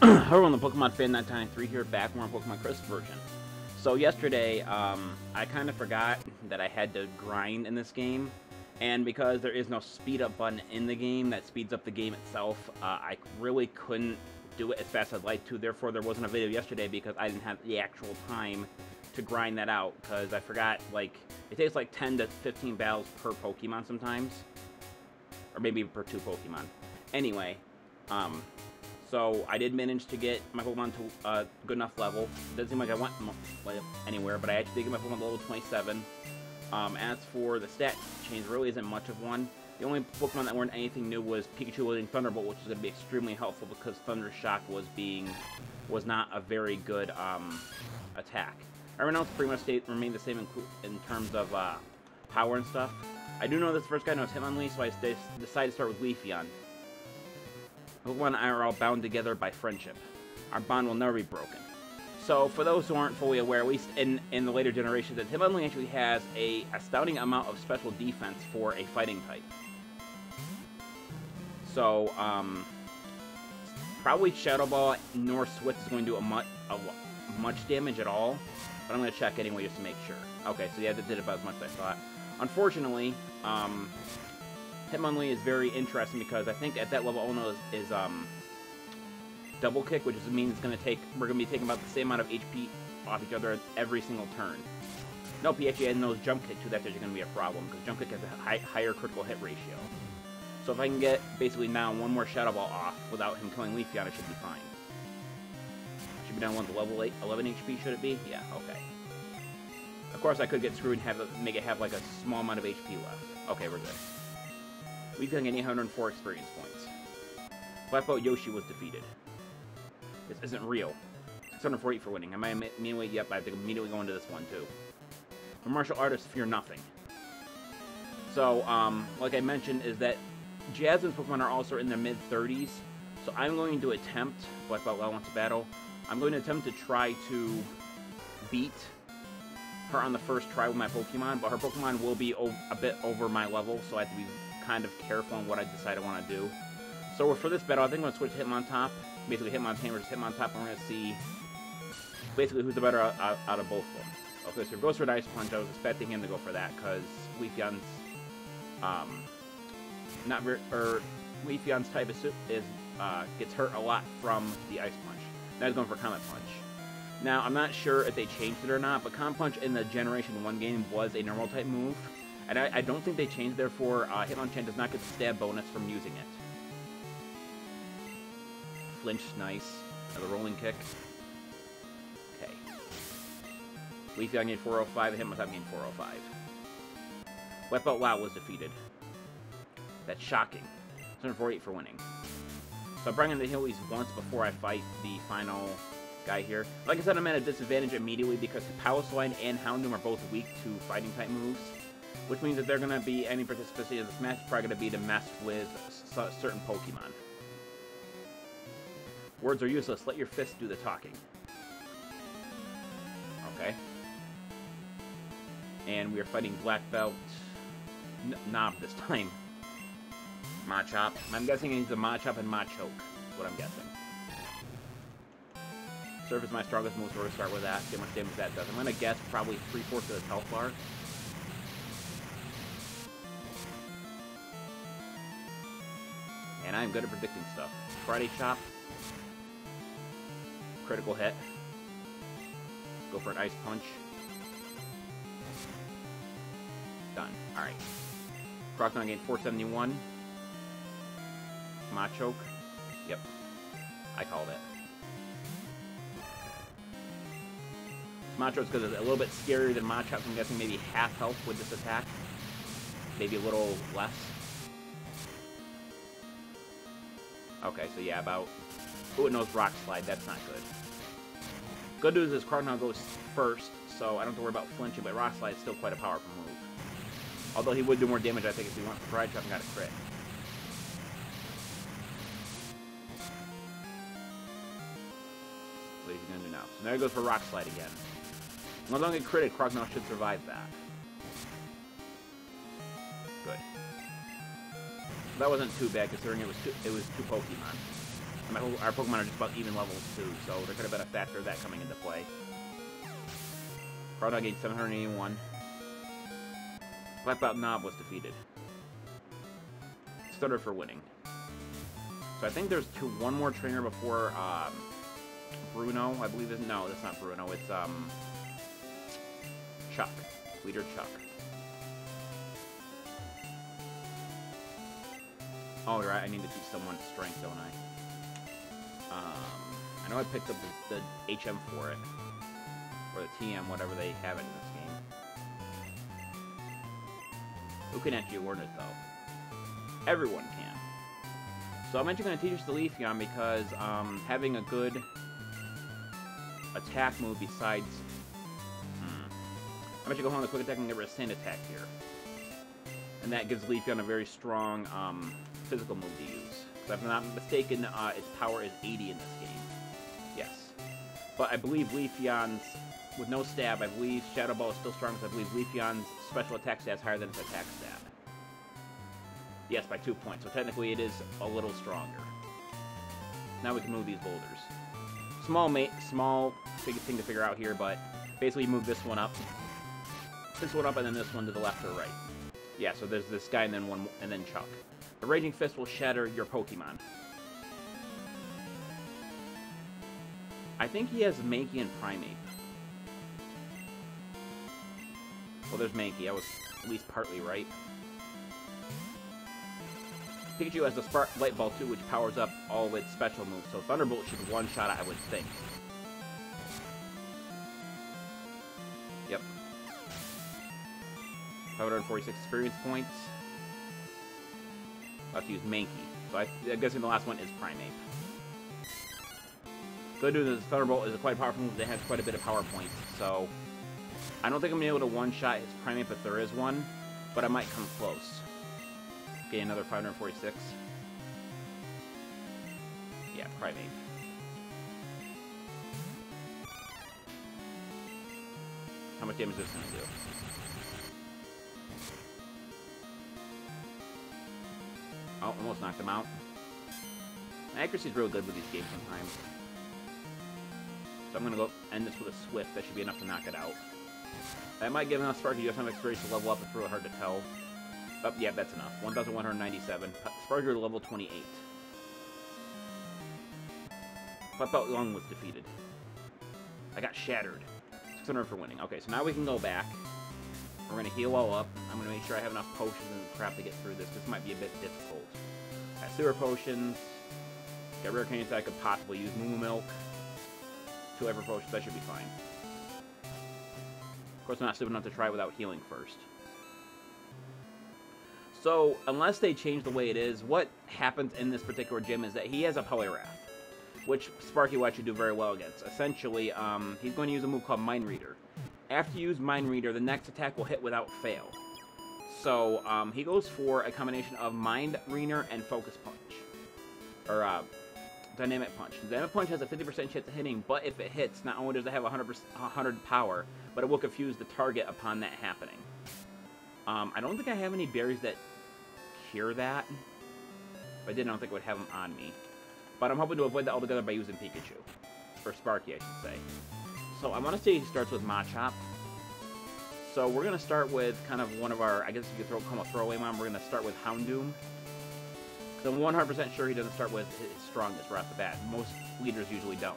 Hello, on the Pokemon Fan 993 here, back more on Pokemon Crystal version. So yesterday, I kind of forgot that I had to grind in this game, and because there is no speed up button in the game that speeds up the game itself, I really couldn't do it as fast as I'd like to. Therefore, there wasn't a video yesterday because I didn't have the actual time to grind that out, because I forgot, like, it takes like 10 to 15 battles per Pokemon sometimes, or maybe per 2 Pokemon. Anyway, so I did manage to get my Pokemon to a good enough level. It doesn't seem like I went anywhere, but I actually did get my Pokemon to level 27. As for the stat change, really isn't much of one. The only Pokemon that weren't anything new was Pikachu wielding Thunderbolt, which is going to be extremely helpful because Thunder Shock was not a very good attack. Everyone else pretty much remained the same in terms of power and stuff. I do know this first guy knows Hitmonlee, so I decided to start with Leafeon. Pokemon and I are all bound together by friendship. Our bond will never be broken. So, for those who aren't fully aware, at least in the later generations, that Hitmonlee actually has an astounding amount of special defense for a fighting type. So, probably Shadow Ball nor Switch is going to do much damage at all, but I'm going to check anyway just to make sure. Okay, so yeah, that did about as much as I thought. Unfortunately, Hitmonlee is very interesting because I think at that level Ono is double kick, which means we're gonna be taking about the same amount of HP off each other every single turn. Nope, he actually knows jump kick too. That's actually gonna be a problem because jump kick has a higher critical hit ratio. So if I can get basically now one more Shadow Ball off without him killing Leafeon, I should be fine. I should be down 1 to level 8, 11 HP. Should it be? Yeah. Okay. Of course, I could get screwed and make it have like a small amount of HP left. Okay, we're good. Leafeon getting 804 experience points. Black Belt Yoshi was defeated. This isn't real. 648 for winning. I might immediately, yep, I have to immediately go into this one too. For martial artists, fear nothing. So, like I mentioned, is that Jasmine's Pokemon are also in their mid-30s. So I'm going to attempt, Black Belt wants to battle, I'm going to attempt to try to beat her on the first try with my Pokemon, but her Pokemon will be a bit over my level, so I have to be kind of careful on what I decide I want to do. So for this battle, I think I'm going to switch to Hitmontop. Basically, Hitmontane versus Hitmontop, and we're going to see basically who's the better out of both of them. Okay, so he goes for an Ice Punch. I was expecting him to go for that because Leafeon's Leafeon's type is gets hurt a lot from the Ice Punch. Now he's going for Comet Punch. Now I'm not sure if they changed it or not, but Comet Punch in the Generation 1 game was a normal type move. And I don't think they changed, therefore, Hitmonchan does not get the stab bonus from using it. Flinch, nice. Another rolling kick. Okay. Leafeon gained 405, Hitmontop gained 405. Wet Belt Wow was defeated. That's shocking. 748 for winning. So I'm bringing the Heelys once before I fight the final guy here. Like I said, I'm at a disadvantage immediately because Palisade and Houndoom are both weak to fighting type moves. Which means that they're going to be, any participation in this match is probably going to be to mess with certain Pokemon. Words are useless. Let your fists do the talking. Okay. And we are fighting Black Belt Knob this time. Machop. I'm guessing it needs a Machop and Machoke. Is what I'm guessing. Surf is my strongest move, so we're going to start with that. See how much damage that does. I'm going to guess probably 3/4 of the health bar. And I'm good at predicting stuff. Friday Chop. Critical hit. Go for an Ice Punch. Done. Alright. Crocodile gained 471. Machoke. Yep. I called it. Machoke's because it's a little bit scarier than Machop. I'm guessing maybe half health with this attack. Maybe a little less. Okay, so yeah, about... Ooh, it knows Rock Slide. That's not good. Good news is Crocodile goes first, so I don't have to worry about flinching, but Rock Slide is still quite a powerful move. Although he would do more damage, I think, if he went for Pride Trap and got a crit. What is he going to do now? So now he goes for Rock Slide again. As long as I don't get critted, Crocodile should survive that. Good. That wasn't too bad considering it was two Pokemon. Our Pokemon are just about even levels too, so there could have been a factor of that coming into play. Groudon gained 781. Black Belt Knob was defeated. Stutter for winning. So I think there's one more trainer before Bruno, I believe. No, that's not Bruno. It's Chuck. Leader Chuck. Oh, right. I need to teach someone strength, don't I? I know I picked up the HM for it. Or the TM, whatever they have it in this game. Who can actually learn it, though? Everyone can. So I'm actually going to teach us the Leafeon because having a good attack move besides... I'm actually going to go home with a quick attack and get rid of Sand Attack here. And that gives Leafeon a very strong physical move to use. If I'm not mistaken, its power is 80 in this game. Yes. But I believe Leafeon's, with no stab, I believe Shadow Ball is still strong, because I believe Leafeon's special attack stat is higher than its attack stat. Yes, by 2 points. So technically it is a little stronger. Now we can move these boulders. Small thing to figure out here, but basically you move this one up, and then this one to the left or right. Yeah, so there's this guy and then Chuck. The Raging Fist will shatter your Pokemon. I think he has Mankey and Primate. Well, there's Mankey. I was at least partly right. Pikachu has the Spark Light Ball too, which powers up all of its special moves. So Thunderbolt should one-shot it, I would think. Yep. 546 experience points. I'll have to use Mankey. So I'm guessing the last one is Primate. Good news is Thunderbolt is a quite powerful move that has quite a bit of power points. So I don't think I'm going to be able to one-shot its Primate if there is one, but I might come close. Okay, another 546. Yeah, Primate. How much damage is this going to do? Oh, almost knocked him out. Accuracy is real good with these games sometimes. So I'm going to go end this with a Swift. That should be enough to knock it out. That might give enough Sparky just enough experience to level up. It's really hard to tell. Oh, yeah, that's enough. 1,197. Sparky to level 28. Black Belt Long was defeated. I got shattered. 600 for winning. Okay, so now we can go back. We're going to heal all up. I'm going to make sure I have enough potions and crap to get through this. This might be a bit difficult. Got sewer potions. Got rare candies that I could possibly use. Moo Milk. 2 ever potions. That should be fine. Of course, I'm not stupid enough to try without healing first. So, unless they change the way it is, what happens in this particular gym is that he has a Poliwrath, which Sparky will actually do very well against. Essentially, he's going to use a move called Mind Reader. After you use Mind Reader, the next attack will hit without fail. So, he goes for a combination of Mind Reader and Focus Punch. Or, Dynamic Punch. Dynamic Punch has a 50% chance of hitting, but if it hits, not only does it have 100 power, but it will confuse the target upon that happening. I don't think I have any berries that cure that. If I did, I don't think I would have them on me. But I'm hoping to avoid that altogether by using Pikachu. Or Sparky, I should say. So I want to say he starts with Machop. So we're going to start with kind of one of our, I guess you could call him a throwaway one. We're going to start with Houndoom. Because I'm 100% sure he doesn't start with his strongest right off the bat. Most leaders usually don't.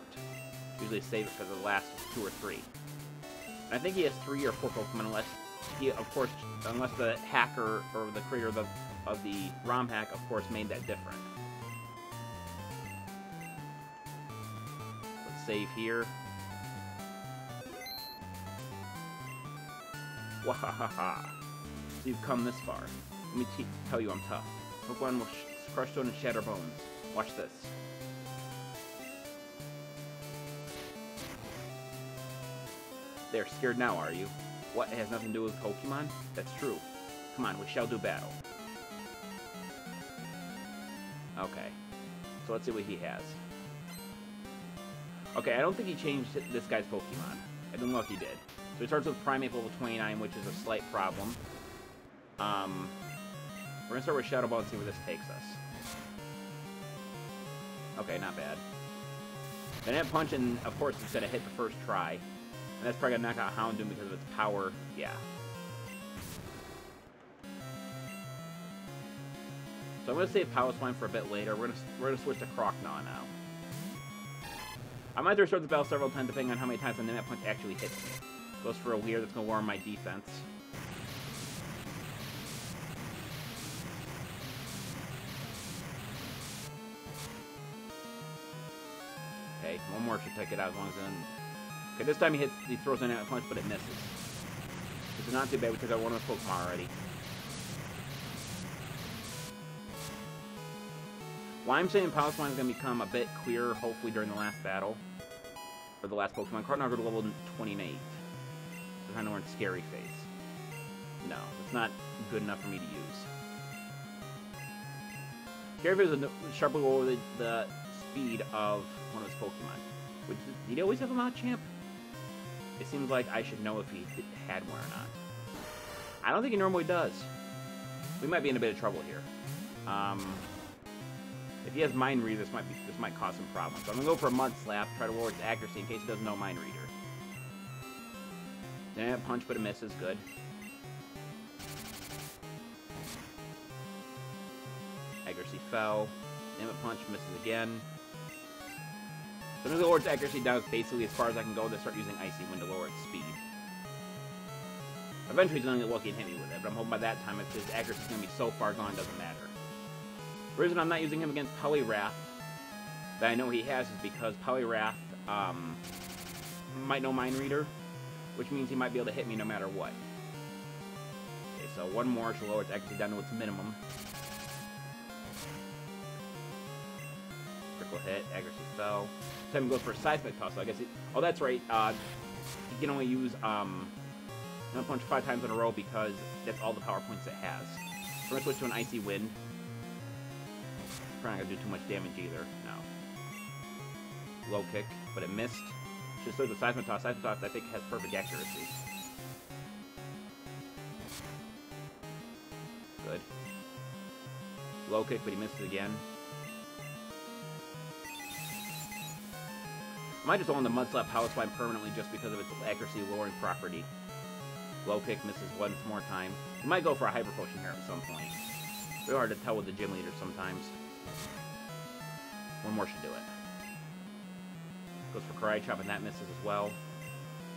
Usually save it for the last 2 or 3. And I think he has 3 or 4 Pokemon unless he, of course, unless the hacker or the creator of the ROM hack, of course, made that different. Let's save here. Wahahaha. So you've come this far. Let me tell you I'm tough. Pokemon will crush stone and shatter bones. Watch this. They're scared now, are you? What, it has nothing to do with Pokemon? That's true. Come on, we shall do battle. Okay. So let's see what he has. Okay, I don't think he changed this guy's Pokemon. I don't know if he did. So he starts with Primate level 29, which is a slight problem. We're going to start with Shadow Ball and see where this takes us. Okay, not bad. Dynamic Punch, and of course it's gonna hit the first try. And that's probably gonna knock out Houndoom because of its power. Yeah. So I'm gonna save Power Slime for a bit later. We're gonna switch to Croconaw now. I might restart the battle several times depending on how many times the Dynamic Punch actually hits me. Goes for a weird that's gonna warm my defense. Okay, one more should take it out as long as then. Okay, this time he throws a Dynamic Punch, but it misses. Which is not too bad because I won with Pokemon already. Well, I'm saying Power Slime is going to become a bit clearer, hopefully, during the last battle. Or the last Pokemon. Croconaw go to level 28. So kind of we're in Scary Face. No, it's not good enough for me to use. Scary Face is sharply over the speed of one of his Pokemon. Which, did he always have a Machamp? It seems like I should know if he had one or not. I don't think he normally does. We might be in a bit of trouble here. If he has Mind Reader, this might cause some problems. So I'm gonna go for a Mud Slap, try to lower its accuracy in case he doesn't know Mind Reader. Then Punch, but it misses. Good. Accuracy fell. Dynamic Punch misses again. So I'm gonna lower its accuracy down basically as far as I can go to start using Icy Wind to lower its speed. Eventually he's gonna get lucky and hit me with it, but I'm hoping by that time his accuracy is gonna be so far gone it doesn't matter. The reason I'm not using him against Poliwrath that I know he has is because Poliwrath might know Mind Reader, which means he might be able to hit me no matter what. Okay, so one more to lower its accuracy down to its minimum. Critical hit, accuracy fell. Time goes for a Seismic Toss, so I guess oh, that's right. He can only use Dynamic Punch 5 times in a row because that's all the power points it has. So we're gonna switch to an Icy Wind. Probably not gonna do too much damage either. No. Low kick, but it missed. Just so the Seismic Toss. Seismic Toss, I think, has perfect accuracy. Good. Low kick, but he misses again. I might just own the Mud Slap Power Slime permanently just because of its accuracy lowering property. Low kick misses once more time. We might go for a Hyper Potion here at some point. Really hard to tell with the gym leaders sometimes. One more should do it. Goes for Karate Chop, and that misses as well.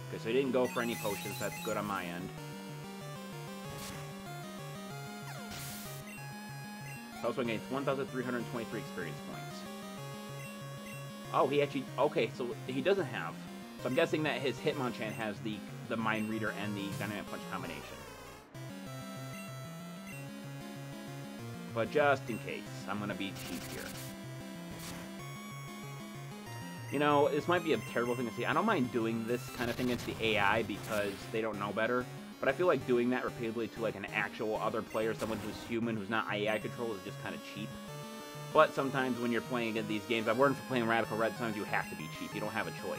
Okay, so he didn't go for any potions. That's good on my end. Also gains 1,323 experience points. Oh, he actually... Okay, so he doesn't have... So I'm guessing that his Hitmonchan has the Mind Reader and the Dynamic Punch combination. But just in case, I'm going to be cheap here. You know, this might be a terrible thing to see. I don't mind doing this kind of thing against the AI because they don't know better. But I feel like doing that repeatedly to like an actual other player, someone who's human, who's not AI controlled, is just kind of cheap. But sometimes when you're playing against these games, I've learned from playing Radical Red, sometimes you have to be cheap. You don't have a choice.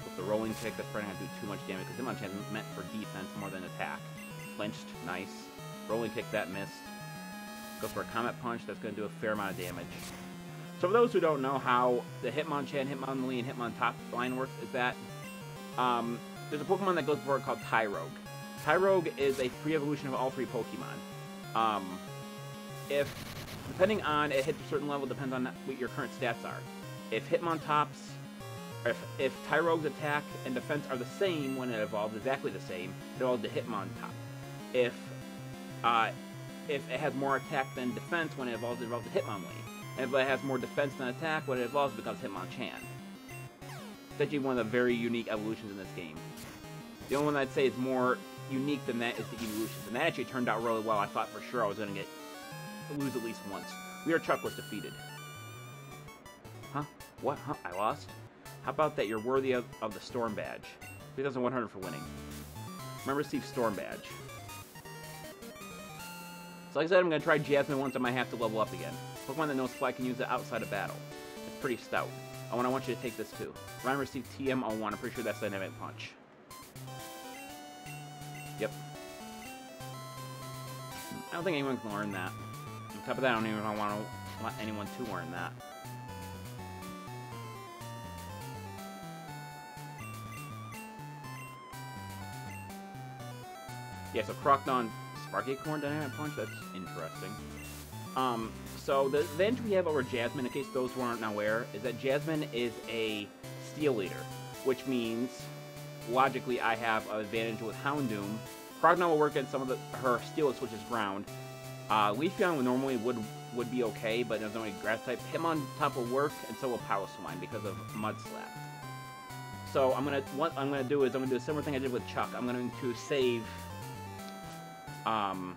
With the rolling kick, that's probably not going to do too much damage because Hitmonchan is meant for defense more than attack. Flinched, nice. Rolling kick, that missed. Goes for a Comet Punch, that's going to do a fair amount of damage. So for those who don't know how the Hitmonchan, Hitmonlee, and Hitmontop works, is that there's a Pokemon that goes before it called Tyrogue. Tyrogue is a free evolution of all three Pokemon. Depending on, it hits a certain level, depends on what your current stats are. If Hitmontop's, or if Tyrogue's attack and defense are the same when it evolves, exactly the same, it evolves to Hitmontop. If it has more attack than defense when it evolves to Hitmonlee. And if it has more defense than attack, when it evolves, it becomes Hitmonchan. It's actually one of the very unique evolutions in this game. The only one I'd say is more unique than that is the evolutions, and that actually turned out really well. I thought for sure I was going to lose at least once. Chuck was defeated. Huh? What? Huh? I lost? How about that you're worthy of the Storm Badge? 3,100 for winning. Remember to receive Storm Badge. So like I said, I'm going to try Jasmine once. I might have to level up again. Pokemon that knows Fly can use it outside of battle. It's pretty stout. I want you to take this too. Ryan received TM01. I'm pretty sure that's Dynamic Punch. Yep. I don't think anyone can learn that. top of that, I don't even want to let anyone to learn that. Yeah, so Crocodon Spark Acorn Dynamic Punch, that's interesting. So the advantage we have over Jasmine, in case those who aren't aware, is that Jasmine is a Steel Leader, which means, logically, I have an advantage with Houndoom. Crocodon will work at some of her Steelix, which is ground. Leafeon normally would be okay, but there's only grass type. Hitmon top will work, and so will Swine because of Mud Slap. So what I'm gonna do is I'm gonna do a similar thing I did with Chuck. I'm going to save. I'm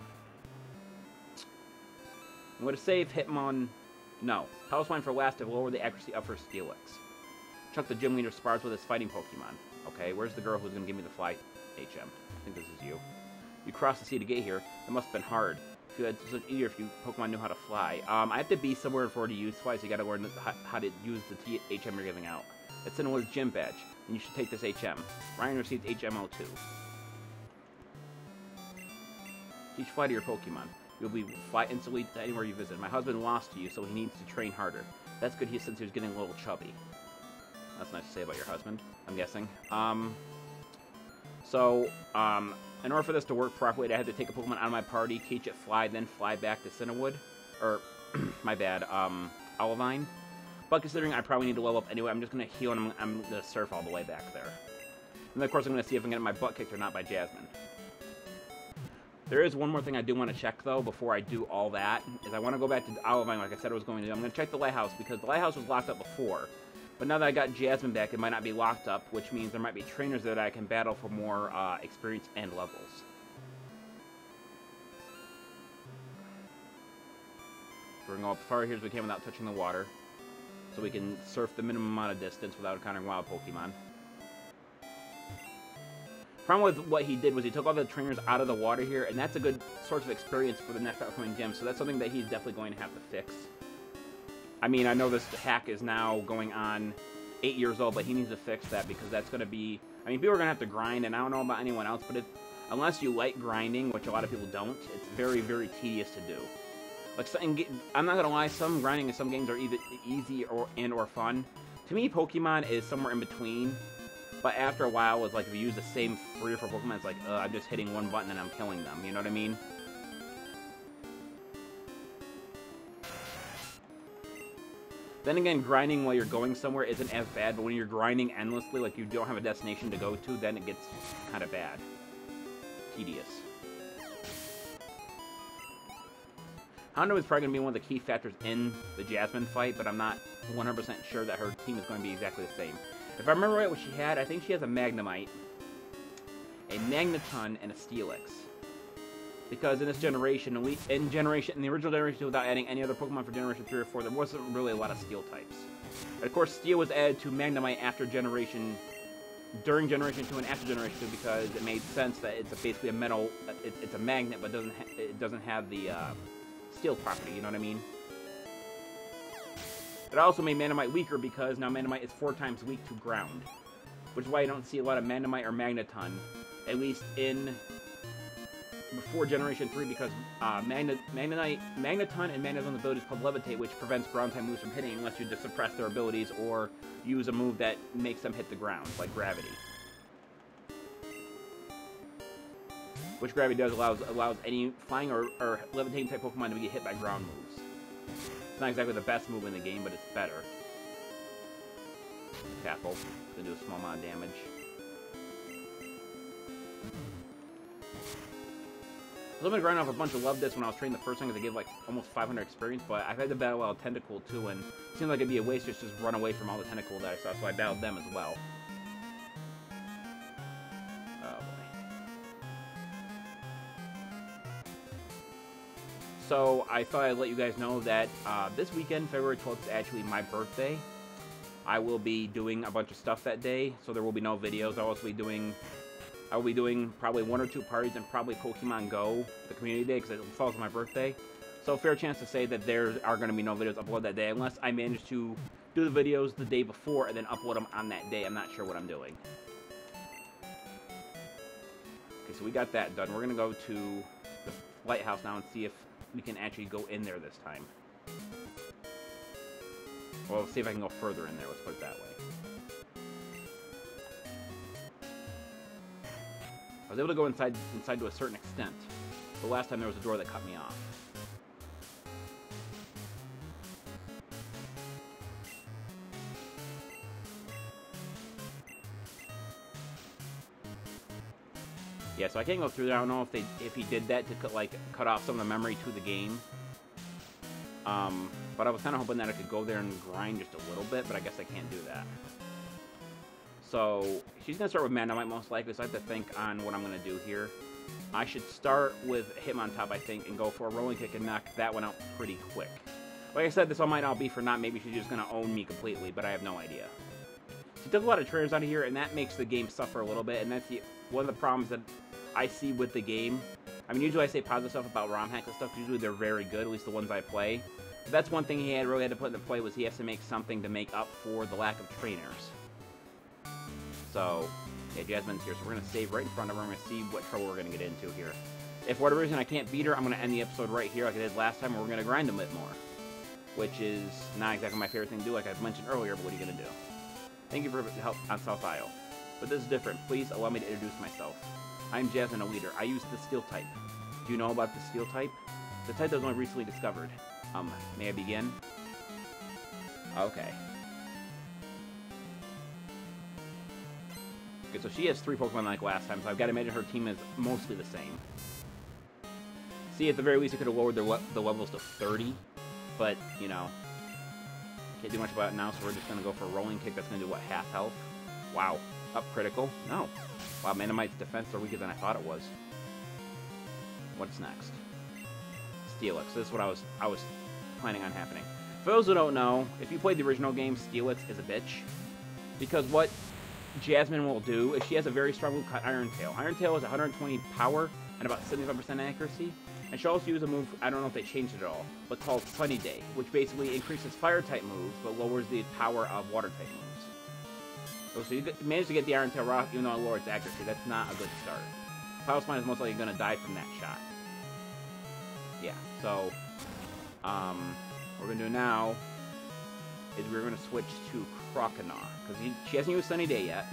going to save Hitmon. No, Swine for last to lower the accuracy of her Steelix. Chuck, the gym leader, spars with his fighting Pokemon. Okay, where's the girl who's going to give me the fly HM? I think this is you. You crossed the sea to get here. It must have been hard. If you had such easier if you Pokemon knew how to fly. I have to be somewhere for to use fly, so you got to learn how to use the HM you're giving out. It's in Will's gym badge, and you should take this HM. Ryan received HMO2. Teach fly to your Pokemon. You'll be fly instantly to anywhere you visit. My husband lost to you, so he needs to train harder. That's good since he was getting a little chubby. That's nice to say about your husband, I'm guessing. In order for this to work properly, I had to take a Pokemon out of my party, teach it fly, then fly back to Cinnawood. Or, my bad, Olivine. But considering I probably need to level up anyway, I'm just going to heal and I'm going to surf all the way back there. And then, of course, I'm going to see if I can get my butt kicked or not by Jasmine. There is one more thing I do want to check, though, before I do all that, is I want to go back to Olivine like I said I was going to do. I'm going to check the lighthouse, because the lighthouse was locked up before. But now that I got Jasmine back, it might not be locked up, which means there might be trainers there that I can battle for more experience and levels. So we're going to go up as far here as we can without touching the water, so we can surf the minimum amount of distance without encountering wild Pokemon. Problem with what he did was he took all the trainers out of the water here, and that's a good source of experience for the next upcoming gym, so that's something that he's definitely going to have to fix. I mean, I know this hack is now going on 8 years old, but he needs to fix that, because that's going to be... I mean, people are going to have to grind, and I don't know about anyone else, but unless you like grinding, which a lot of people don't, it's very, very tedious to do. Like, I'm not going to lie, some grinding in some games are either easy or fun. To me, Pokemon is somewhere in between. But after a while, it's like if you use the same 3 or 4 Pokemon, it's like, I'm just hitting one button and I'm killing them. You know what I mean? Then again, grinding while you're going somewhere isn't as bad, but when you're grinding endlessly, like you don't have a destination to go to, then it gets kind of bad. Tedious. Houndoom is probably going to be one of the key factors in the Jasmine fight, but I'm not 100% sure that her team is going to be exactly the same. If I remember right what she had, I think she has a Magnemite, a Magneton, and a Steelix. Because in this generation, in the original generation, without adding any other Pokemon for Generation 3 or 4, there wasn't really a lot of Steel types. And of course, Steel was added to Magnemite during Generation 2 and after Generation 2, because it made sense that it's basically a metal, it's a magnet, but it doesn't have the Steel property, you know what I mean? It also made Magnemite weaker, because now Magnemite is 4 times weak to ground. Which is why you don't see a lot of Magnemite or Magneton, at least before Generation 3, because Magneton and Magneton's ability is called Levitate, which prevents ground type moves from hitting unless you just suppress their abilities or use a move that makes them hit the ground, like Gravity. Which Gravity does allows any flying or levitating type Pokemon to get hit by ground moves. It's not exactly the best move in the game, but it's better. Topple to do a small amount of damage. I was going to grind off a bunch of Love Discs when I was training the first time, because they give like almost 500 experience, but I've had to battle out Tentacool too, and it seemed like it'd be a waste just to run away from all the Tentacool that I saw, so I battled them as well. Oh boy. So I thought I'd let you guys know that this weekend, February 12th, is actually my birthday. I will be doing a bunch of stuff that day, so there will be no videos. I'll be doing probably 1 or 2 parties and probably Pokemon Go, the community day, because it falls on my birthday. So fair chance to say that there are going to be no videos uploaded that day, unless I manage to do the videos the day before and then upload them on that day. I'm not sure what I'm doing. Okay, so we got that done. We're going to go to the lighthouse now and see if we can actually go in there this time. Well, let's see if I can go further in there. Let's put it that way. I was able to go inside to a certain extent. But last time there was a door that cut me off. Yeah, so I can't go through there. I don't know if he did that to cut off some of the memory to the game. But I was kind of hoping that I could go there and grind just a little bit, but I guess I can't do that. So she's gonna start with Magnemite most likely, so I have to think on what I'm gonna do here. I should start with Hitmontop, I think, and go for a rolling kick and knock that one out pretty quick. Like I said, this one might not be for not. Maybe she's just gonna own me completely, but I have no idea. She took a lot of trainers out of here, and that makes the game suffer a little bit, and that's one of the problems that I see with the game. I mean, usually I say positive stuff about RomHack and stuff. Usually they're very good, at least the ones I play. But that's one thing he really had to put into play was he has to make something to make up for the lack of trainers. So, yeah, Jasmine's here, so we're going to save right in front of her. I'm going to see what trouble we're going to get into here. If for whatever reason I can't beat her, I'm going to end the episode right here like I did last time, and we're going to grind a bit more. Which is not exactly my favorite thing to do, like I mentioned earlier, but what are you going to do? Thank you for the help on South Isle. But this is different. Please allow me to introduce myself. I'm Jasmine, a leader. I use the Steel type. Do you know about the Steel type? The type that was only recently discovered. May I begin? Okay. Okay, so she has 3 Pokemon like last time, so I've got to imagine her team is mostly the same. See, at the very least, it could have lowered the levels to 30, but, you know, can't do much about it now, so we're just going to go for a rolling kick that's going to do, what, half health? Wow. Up critical? No. Wow, Magnemite's defense are weaker than I thought it was. What's next? Steelix. This is what I was planning on happening. For those who don't know, if you played the original game, Steelix is a bitch. Because what Jasmine will do is she has a very strong move called Iron Tail. Iron Tail is 120 power and about 75% accuracy. And she'll also use a move, I don't know if they changed it at all, but called Sunny Day, which basically increases fire-type moves, but lowers the power of water-type moves. So you managed to get the Iron Tail off, even though it lowers its accuracy. That's not a good start. Pilosmine is most likely going to die from that shot. Yeah, so, what we're going to do now is we're going to switch to Croconaw, because she hasn't used Sunny Day yet,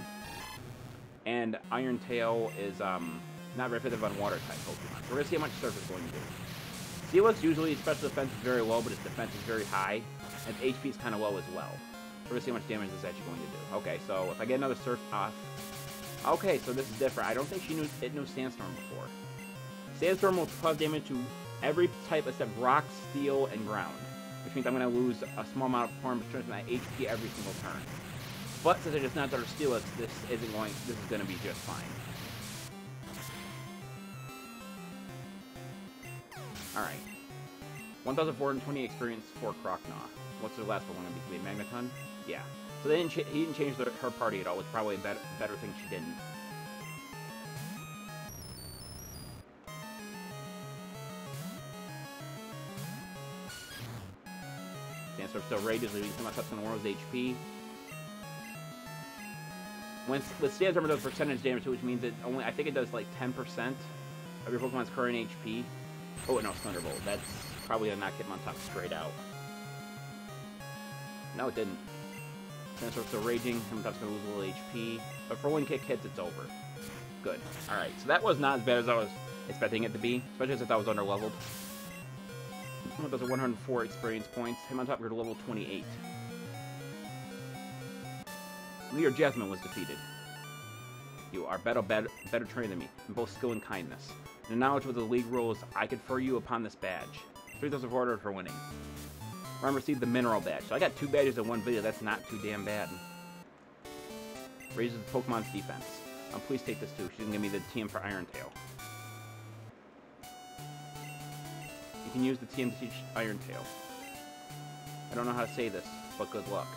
and Iron Tail is, not very effective on water-type Pokemon. So we're going to see how much Surf is going to do. Steelix usually, special defense is very low, but its defense is very high, and its HP is kind of low as well. So we're going to see how much damage this is actually going to do. Okay, so if I get another Surf off... Okay, so this is different. I don't think it knew Sandstorm before. Sandstorm will cause damage to every type except Rock, Steel, and Ground, which means I'm going to lose a small amount of performance in my HP every single turn. But since I just knocked out her Steelix, this is going to be just fine. Alright. 1,420 experience for Croconaw. What's the last one going to be? Magneton? Yeah. So he didn't change her party at all, which is probably a better thing she didn't. Sandstorm still rages, leaving him up on World's HP. With Sandstorm it does percentage damage too, which means it only, I think it does like 10% of your Pokemon's current HP. Oh, no, Thunderbolt. That's probably going to knock Hitmontop straight out. No, it didn't. Sandstorm's still raging. Hitmontop's going to lose a little HP. But if Rolling Kick hits, it's over. Good. Alright, so that was not as bad as I was expecting it to be. Especially since I was under-leveled. Those are 104 experience points. Hitmontop grew to level 28. Leader Jasmine was defeated. You are better trained than me, in both skill and kindness. The knowledge of the league rules, I confer you upon this badge. 3,400 for winning. Ron received the mineral badge. So I got 2 badges in one video. That's not too damn bad. Raises Pokemon's defense. Please take this too. She's going to give me the TM for Iron Tail. You can use the TM to teach Iron Tail. I don't know how to say this, but good luck.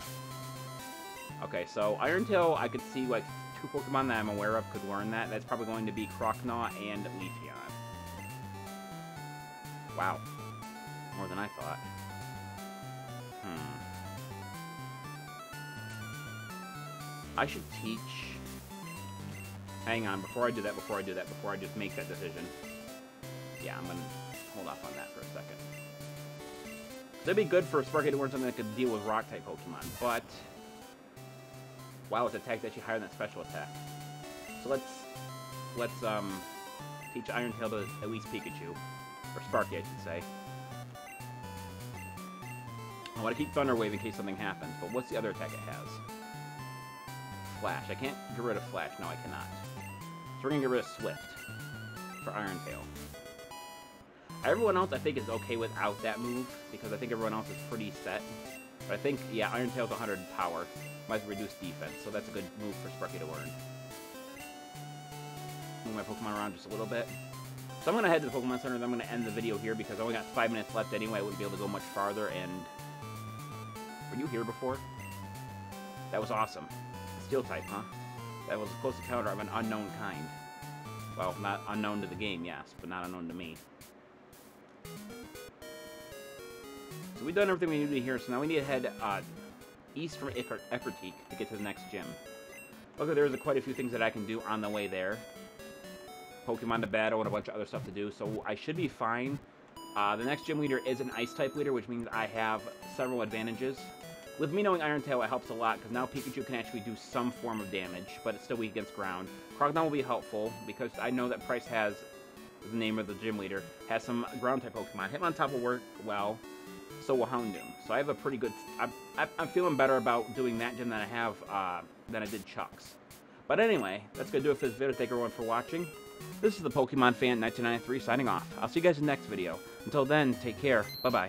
Okay, so Iron Tail, I could see like 2 Pokemon that I'm aware of could learn that. That's probably going to be Croconaw and Leafeon. Wow. More than I thought. I should teach... Hang on, before I do that, before I just make that decision. Yeah, I'm gonna... hold off on that for a second. That'd be good for Sparky to learn something that could deal with Rock-type Pokemon, but... Wow, its attack is actually higher than its special attack. So let's teach Iron Tail to at least Pikachu. Or Sparky, I should say. I want to keep Thunder Wave in case something happens, but what's the other attack it has? Flash. I can't get rid of Flash. No, I cannot. So we're going to get rid of Swift for Iron Tail. Everyone else, I think, is okay without that move, because I think everyone else is pretty set. But I think, yeah, Iron Tail's 100 power. Might reduce defense, so that's a good move for Sparky to learn. Move my Pokemon around just a little bit. So I'm going to head to the Pokemon Center, and I'm going to end the video here, because I only got 5 minutes left anyway. I wouldn't be able to go much farther, and... Were you here before? That was awesome. Steel type, huh? That was a close encounter of an unknown kind. Well, not unknown to the game, yes, but not unknown to me. So we've done everything we need to here, so now we need to head east from Eckertique to get to the next gym. Okay, there's quite a few things that I can do on the way there. Pokemon to battle and a bunch of other stuff to do, so I should be fine. The next gym leader is an Ice-type leader, which means I have several advantages. With me knowing Iron Tail, it helps a lot, because now Pikachu can actually do some form of damage, but it's still weak against ground. Crocodile will be helpful, because I know that Price has, the name of the gym leader, has some ground-type Pokemon. Hitmontop will work well, so will Houndoom. So I have a pretty good... I'm feeling better about doing that gym than I have, than I did Chuck's. But anyway, that's going to do it for this video. Thank everyone for watching. This is the Pokemon Fan 1993 signing off. I'll see you guys in the next video. Until then, take care. Bye-bye.